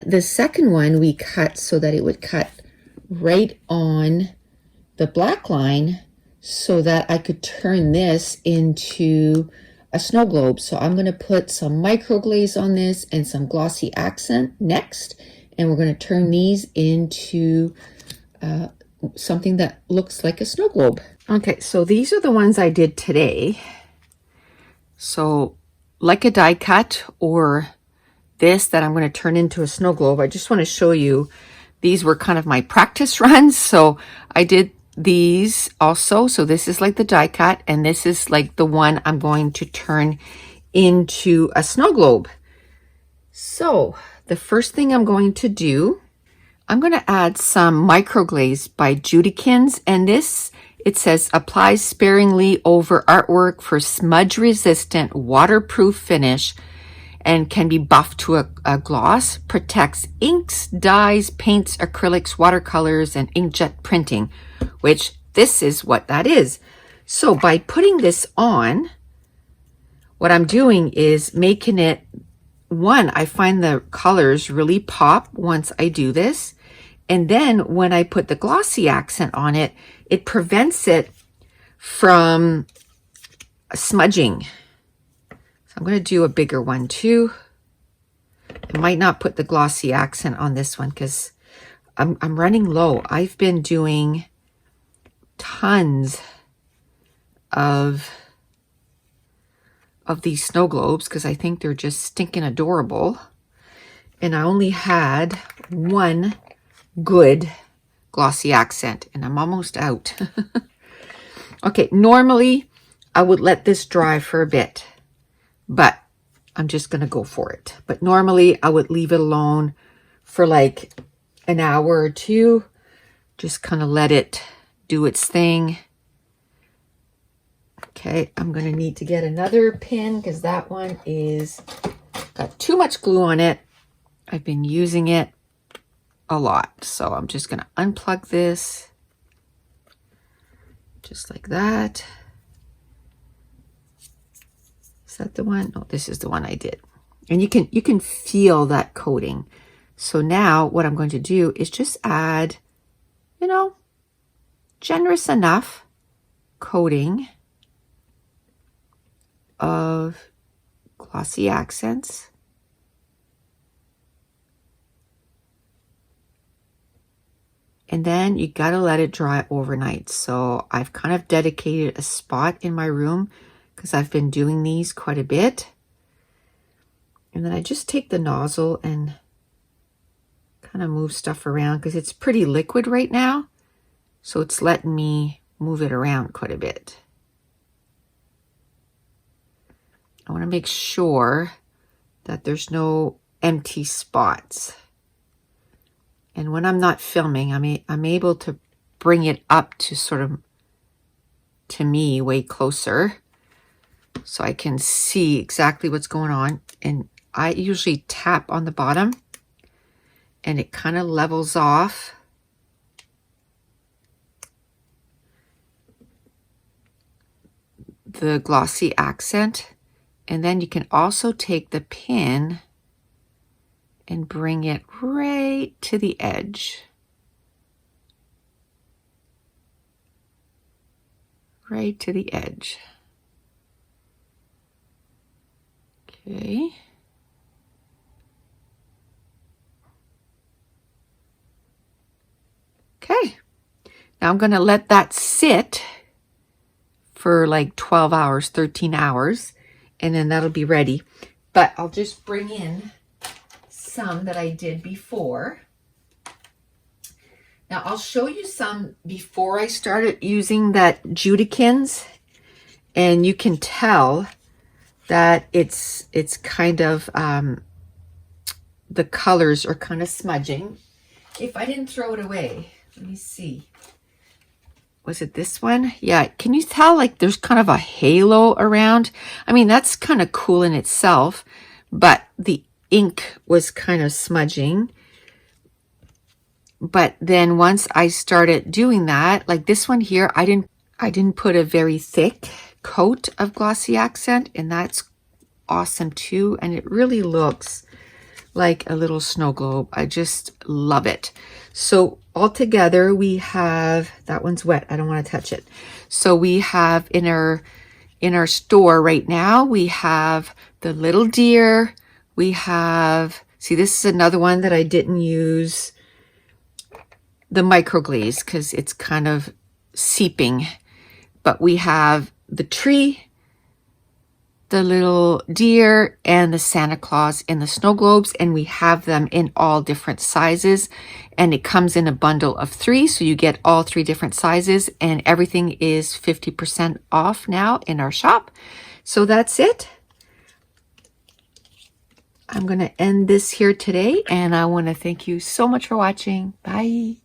The second one we cut so that it would cut right on the black line so that I could turn this into a snow globe. So I'm going to put some micro glaze on this and some glossy accent next, and we're going to turn these into something that looks like a snow globe. Okay, so these are the ones I did today. So like a die cut or this that I'm going to turn into a snow globe, I just want to show you these were kind of my practice runs. So I did these also. So this is like the die cut, and this is like the one I'm going to turn into a snow globe. So the first thing I'm going to do, I'm going to add some microglaze by Judikins, and this, it says, applies sparingly over artwork for smudge resistant waterproof finish and can be buffed to a gloss, protects inks, dyes, paints, acrylics, watercolors, and inkjet printing, which this is what that is. So by putting this on, what I'm doing is making it, one, I find the colors really pop once I do this. And then when I put the glossy accent on it, it prevents it from smudging. I'm going to do a bigger one too. I might not put the glossy accent on this one because I'm running low. I've been doing tons of these snow globes because I think they're just stinking adorable. And I only had one good glossy accent and I'm almost out. Okay, normally I would let this dry for a bit, but I'm just going to go for it. But normally I would leave it alone for like an hour or two. Just kind of let it do its thing. Okay, I'm going to need to get another pin because that one is got too much glue on it. I've been using it a lot. So I'm just going to unplug this just like that. Is that the one? No, this is the one I did. And you can feel that coating. So now what I'm going to do is just add, you know, generous enough coating of glossy accents. And then you got to let it dry overnight. So I've kind of dedicated a spot in my room because I've been doing these quite a bit. And then I just take the nozzle and kind of move stuff around because it's pretty liquid right now. So it's letting me move it around quite a bit. I want to make sure that there's no empty spots. And when I'm not filming, I'm able to bring it up to sort of, to me, way closer. So I can see exactly what's going on. And I usually tap on the bottom and it kind of levels off. The glossy accent. And then you can also take the pin and bring it right to the edge. Right to the edge. Okay. Okay. Now I'm going to let that sit for like 12 hours, 13 hours, and then that'll be ready. But I'll just bring in some that I did before. Now I'll show you some before I started using that Judikins, and you can tell that it's kind of, the colors are kind of smudging. If I didn't throw it away, let me see. Was it this one? Yeah, can you tell like there's kind of a halo around? I mean, that's kind of cool in itself, but the ink was kind of smudging. But then once I started doing that, like this one here, I didn't put a very thick coat of glossy accent, and that's awesome too. And it really looks like a little snow globe. I just love it. So altogether we have, that one's wet, I don't want to touch it. So we have in our store right now, we have the little deer. We have, see, this is another one that I didn't use the micro glaze because it's kind of seeping. But we have the tree, the little deer, and the Santa Claus in the snow globes, and we have them in all different sizes, and it comes in a bundle of 3, so you get all 3 different sizes, and everything is 50% off now in our shop. So that's it. I'm going to end this here today, and I want to thank you so much for watching. Bye.